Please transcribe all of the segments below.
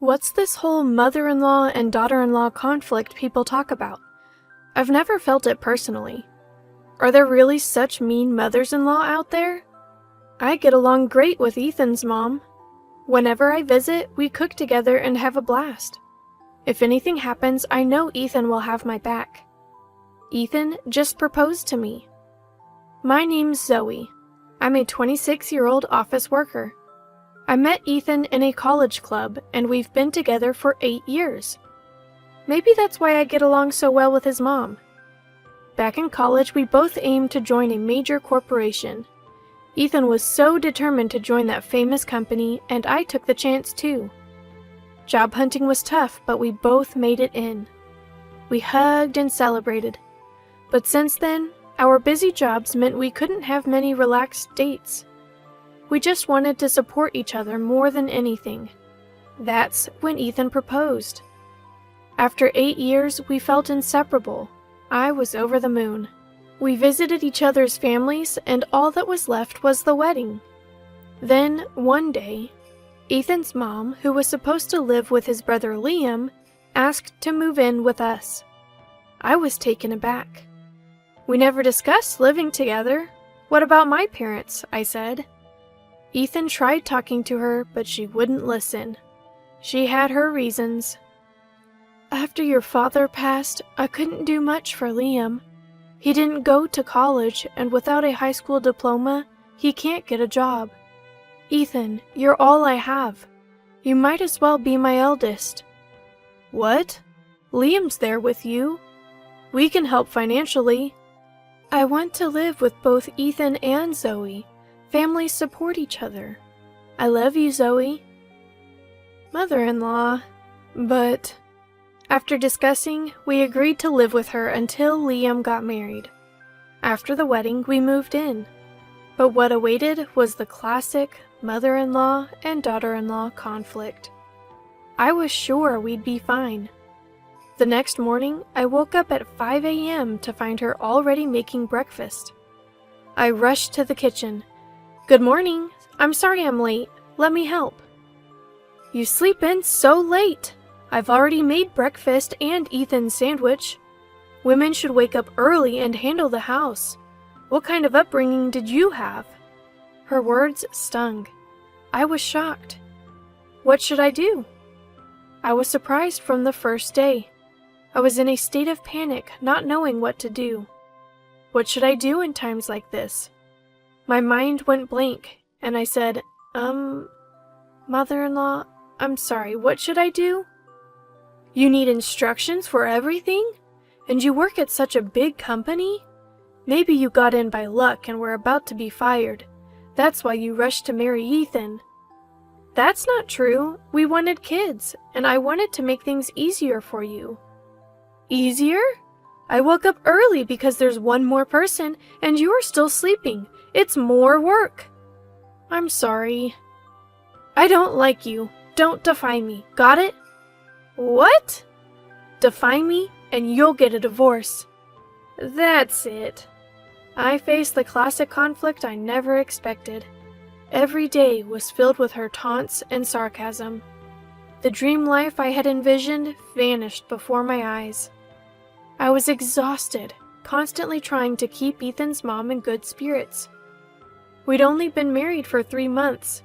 What's this whole mother-in-law and daughter-in-law conflict people talk about? I've never felt it personally. Are there really such mean mothers-in-law out there? I get along great with Ethan's mom. Whenever I visit, we cook together and have a blast. If anything happens, I know Ethan will have my back. Ethan just proposed to me. My name's Zoe. I'm a 26-year-old office worker. I met Ethan in a college club, and we've been together for 8 years. Maybe that's why I get along so well with his mom. Back in college, we both aimed to join a major corporation. Ethan was so determined to join that famous company, and I took the chance too. Job hunting was tough, but we both made it in. We hugged and celebrated. But since then, our busy jobs meant we couldn't have many relaxed dates. We just wanted to support each other more than anything. That's when Ethan proposed. After 8 years, we felt inseparable. I was over the moon. We visited each other's families, and all that was left was the wedding. Then, one day, Ethan's mom, who was supposed to live with his brother Liam, asked to move in with us. I was taken aback. We never discussed living together. What about my parents? I said. Ethan tried talking to her, but she wouldn't listen. She had her reasons. After your father passed, I couldn't do much for Liam. He didn't go to college, and without a high school diploma, he can't get a job. Ethan, you're all I have. You might as well be my eldest. What? Liam's there with you. We can help financially. I want to live with both Ethan and Zoe. Families support each other. I love you, Zoe. Mother-in-law. But after discussing, we agreed to live with her until Liam got married. After the wedding, we moved in. But what awaited was the classic mother-in-law and daughter-in-law conflict. I was sure we'd be fine. The next morning, I woke up at 5 a.m. to find her already making breakfast. I rushed to the kitchen. Good morning. I'm sorry I'm late. Let me help. You sleep in so late. I've already made breakfast and Ethan's sandwich. Women should wake up early and handle the house. What kind of upbringing did you have? Her words stung. I was shocked. What should I do? I was surprised from the first day. I was in a state of panic, not knowing what to do. What should I do in times like this? My mind went blank, and I said, Mother-in-law, I'm sorry, what should I do? You need instructions for everything? And you work at such a big company? Maybe you got in by luck and were about to be fired. That's why you rushed to marry Ethan. That's not true. We wanted kids, and I wanted to make things easier for you. Easier? I woke up early because there's one more person, and you're still sleeping. It's more work. I'm sorry. I don't like you. Don't defy me. Got it? What? Defy me, and you'll get a divorce. That's it. I faced the classic conflict I never expected. Every day was filled with her taunts and sarcasm. The dream life I had envisioned vanished before my eyes. I was exhausted, constantly trying to keep Ethan's mom in good spirits. We'd only been married for 3 months.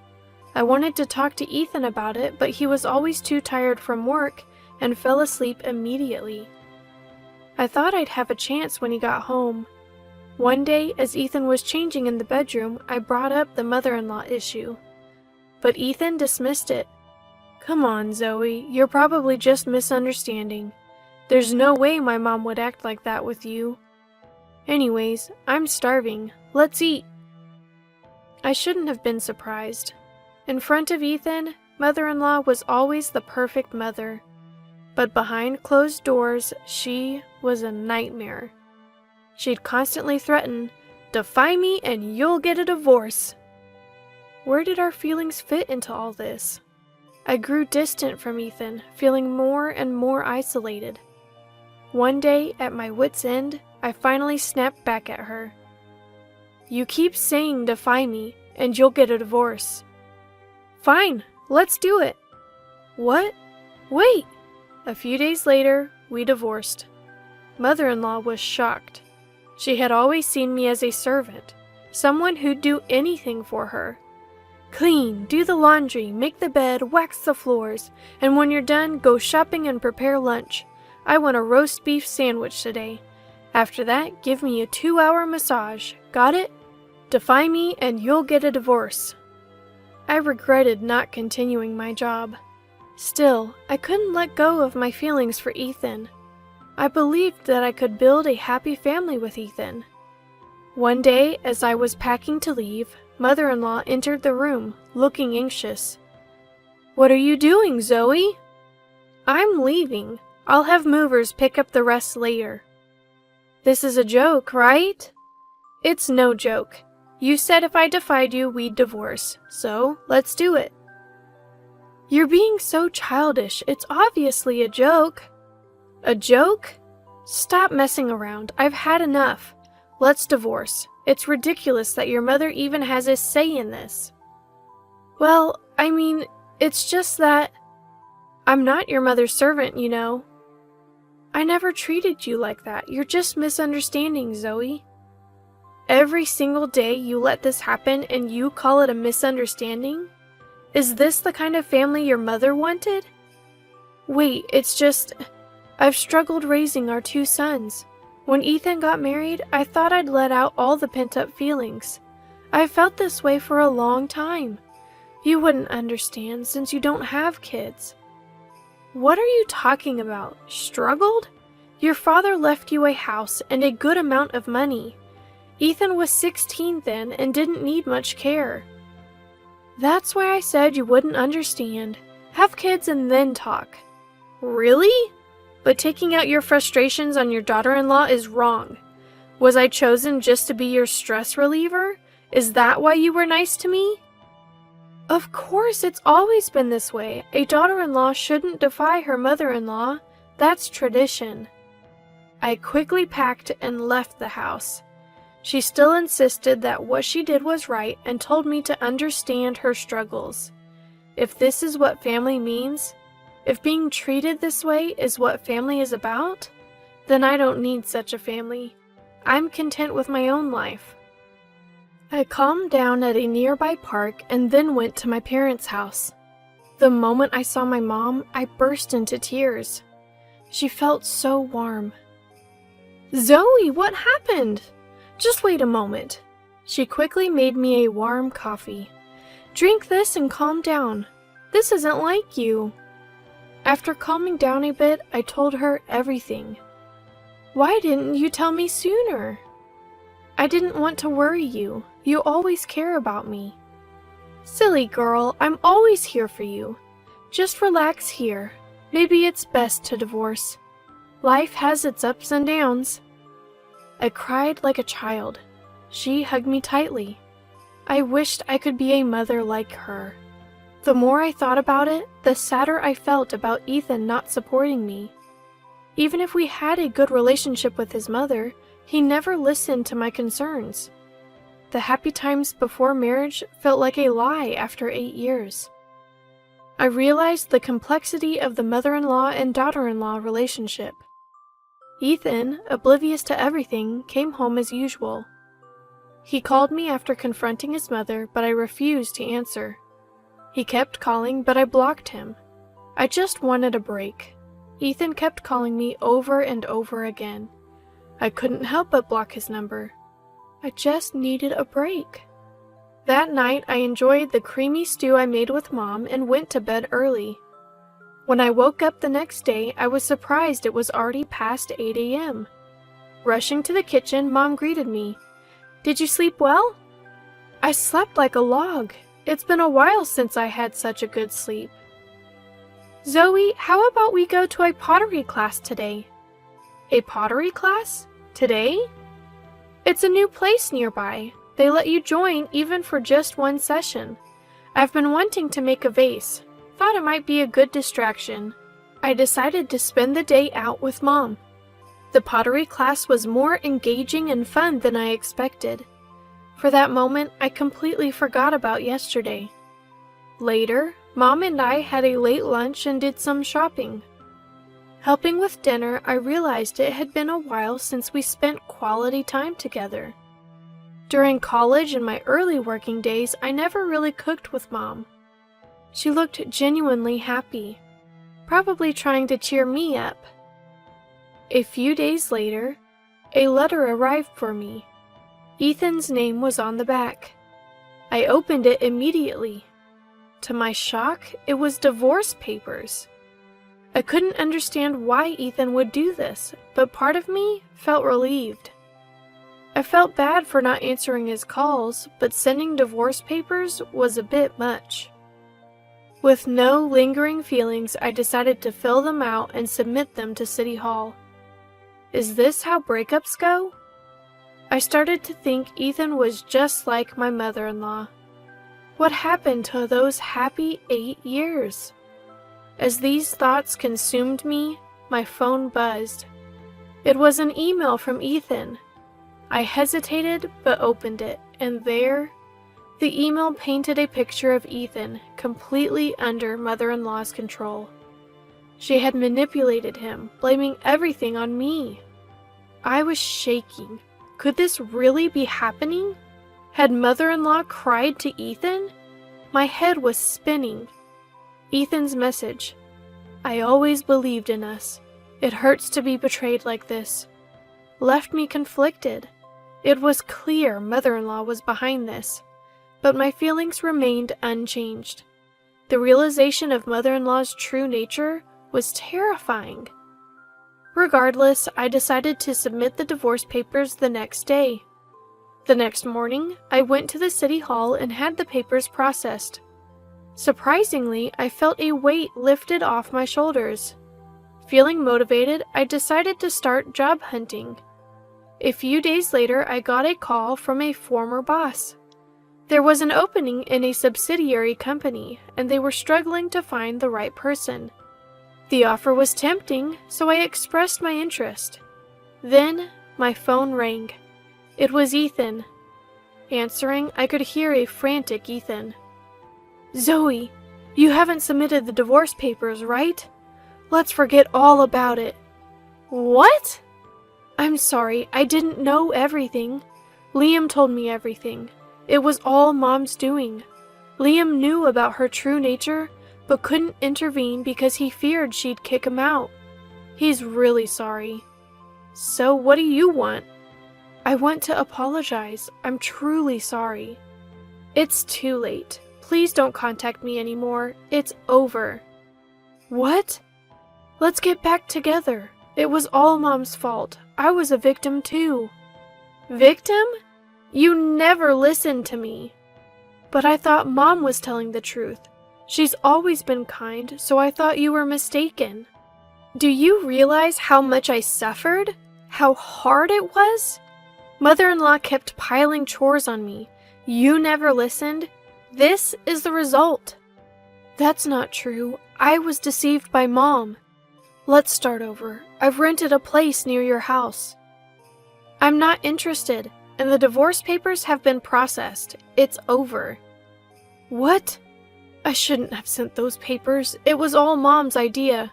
I wanted to talk to Ethan about it, but he was always too tired from work and fell asleep immediately. I thought I'd have a chance when he got home. One day, as Ethan was changing in the bedroom, I brought up the mother-in-law issue. But Ethan dismissed it. Come on, Zoe, you're probably just misunderstanding. There's no way my mom would act like that with you. Anyways, I'm starving. Let's eat. I shouldn't have been surprised. In front of Ethan, mother-in-law was always the perfect mother. But behind closed doors, she was a nightmare. She'd constantly threaten, defy me and you'll get a divorce. Where did our feelings fit into all this? I grew distant from Ethan, feeling more and more isolated. One day, at my wit's end, I finally snapped back at her. You keep saying defy me, and you'll get a divorce. Fine, let's do it. What? Wait! A few days later, we divorced. Mother-in-law was shocked. She had always seen me as a servant, someone who'd do anything for her. Clean, do the laundry, make the bed, wax the floors, and when you're done, go shopping and prepare lunch. I want a roast beef sandwich today. After that, give me a 2-hour massage. Got it? Defy me and you'll get a divorce. I regretted not continuing my job. Still, I couldn't let go of my feelings for Ethan. I believed that I could build a happy family with Ethan. One day, as I was packing to leave, Mother-in-law entered the room, looking anxious. "What are you doing, Zoe?" "I'm leaving. I'll have movers pick up the rest later." "This is a joke, right?" "It's no joke. You said if I defied you, we'd divorce, so let's do it." "You're being so childish. It's obviously a joke." "A joke? Stop messing around. I've had enough. Let's divorce. It's ridiculous that your mother even has a say in this." "Well, I mean, it's just that I'm not your mother's servant, you know." "I never treated you like that. You're just misunderstanding, Zoe." "Every single day you let this happen and you call it a misunderstanding? Is this the kind of family your mother wanted?" "Wait, it's just I've struggled raising our 2 sons. When Ethan got married, I thought I'd let out all the pent-up feelings. I've felt this way for a long time. You wouldn't understand since you don't have kids." "What are you talking about? Struggled? Your father left you a house and a good amount of money. Ethan was 16 then and didn't need much care." "That's why I said you wouldn't understand. Have kids and then talk." "Really? But taking out your frustrations on your daughter-in-law is wrong. Was I chosen just to be your stress reliever? Is that why you were nice to me?" "Of course, it's always been this way. A daughter-in-law shouldn't defy her mother-in-law. That's tradition." I quickly packed and left the house. She still insisted that what she did was right and told me to understand her struggles. If this is what family means, if being treated this way is what family is about, then I don't need such a family. I'm content with my own life. I calmed down at a nearby park and then went to my parents' house. The moment I saw my mom, I burst into tears. She felt so warm. "Zoe, what happened?" "Just wait a moment." She quickly made me a warm coffee. "Drink this and calm down. This isn't like you." After calming down a bit, I told her everything. "Why didn't you tell me sooner?" "I didn't want to worry you. You always care about me." "Silly girl, I'm always here for you. Just relax here. Maybe it's best to divorce. Life has its ups and downs." I cried like a child. She hugged me tightly. I wished I could be a mother like her. The more I thought about it, the sadder I felt about Ethan not supporting me. Even if we had a good relationship with his mother, he never listened to my concerns. The happy times before marriage felt like a lie after 8 years. I realized the complexity of the mother-in-law and daughter-in-law relationship. Ethan, oblivious to everything, came home as usual. He called me after confronting his mother, but I refused to answer. He kept calling, but I blocked him. I just wanted a break. Ethan kept calling me over and over again. I couldn't help but block his number. I just needed a break. That night, I enjoyed the creamy stew I made with Mom and went to bed early. When I woke up the next day, I was surprised it was already past 8 a.m. Rushing to the kitchen, Mom greeted me. "Did you sleep well?" "I slept like a log. It's been a while since I had such a good sleep." "Zoe, how about we go to a pottery class today?" "A pottery class? Today?" "It's a new place nearby. They let you join even for just 1 session. I've been wanting to make a vase. Thought it might be a good distraction." I decided to spend the day out with Mom. The pottery class was more engaging and fun than I expected. For that moment, I completely forgot about yesterday. Later, Mom and I had a late lunch and did some shopping. Helping with dinner, I realized it had been a while since we spent quality time together. During college and my early working days, I never really cooked with Mom. She looked genuinely happy, probably trying to cheer me up. A few days later, a letter arrived for me. Ethan's name was on the back. I opened it immediately. To my shock, it was divorce papers. I couldn't understand why Ethan would do this, but part of me felt relieved. I felt bad for not answering his calls, but sending divorce papers was a bit much. With no lingering feelings, I decided to fill them out and submit them to City Hall. Is this how breakups go? I started to think Ethan was just like my mother-in-law. What happened to those happy 8 years? As these thoughts consumed me, my phone buzzed. It was an email from Ethan. I hesitated but opened it, and there, the email painted a picture of Ethan completely under mother-in-law's control. She had manipulated him, blaming everything on me. I was shaking. Could this really be happening? Had mother-in-law cried to Ethan? My head was spinning. Ethan's message. I always believed in us. It hurts to be betrayed like this. Left me conflicted. It was clear mother-in-law was behind this, but my feelings remained unchanged. The realization of mother-in-law's true nature was terrifying. Regardless, I decided to submit the divorce papers the next day. The next morning, I went to the city hall and had the papers processed. Surprisingly, I felt a weight lifted off my shoulders. Feeling motivated, I decided to start job hunting. A few days later, I got a call from a former boss. There was an opening in a subsidiary company, and they were struggling to find the right person. The offer was tempting, so I expressed my interest. Then, my phone rang. It was Ethan. Answering, I could hear a frantic Ethan. Zoe, you haven't submitted the divorce papers, right? Let's forget all about it. What? I'm sorry, I didn't know everything. Liam told me everything. It was all Mom's doing. Liam knew about her true nature, but couldn't intervene because he feared she'd kick him out. He's really sorry. So what do you want? I want to apologize. I'm truly sorry. It's too late. Please don't contact me anymore. It's over. What? Let's get back together. It was all Mom's fault. I was a victim too. Victim? You never listened to me. But I thought Mom was telling the truth. She's always been kind, so I thought you were mistaken. Do you realize how much I suffered? How hard it was? Mother-in-law kept piling chores on me. You never listened. This is the result. That's not true. I was deceived by Mom. Let's start over. I've rented a place near your house. I'm not interested, and the divorce papers have been processed. It's over. What? I shouldn't have sent those papers. It was all Mom's idea.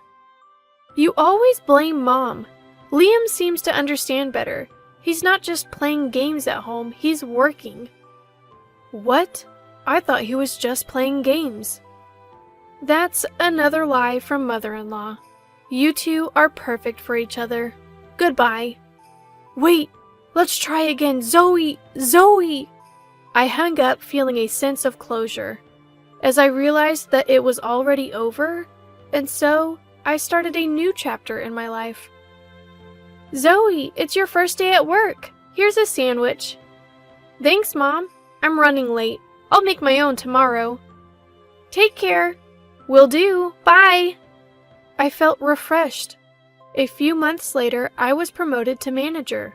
You always blame Mom. Liam seems to understand better. He's not just playing games at home, he's working. What? I thought he was just playing games. That's another lie from mother-in-law. You two are perfect for each other. Goodbye. Wait, let's try again. Zoe! Zoe! I hung up feeling a sense of closure, as I realized that it was already over, and so I started a new chapter in my life. Zoe, it's your first day at work. Here's a sandwich. Thanks, Mom. I'm running late. I'll make my own tomorrow. Take care. Will do. Bye. I felt refreshed. A few months later, I was promoted to manager.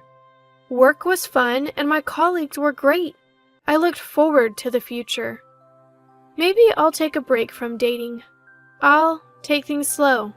Work was fun and my colleagues were great. I looked forward to the future. Maybe I'll take a break from dating. I'll take things slow.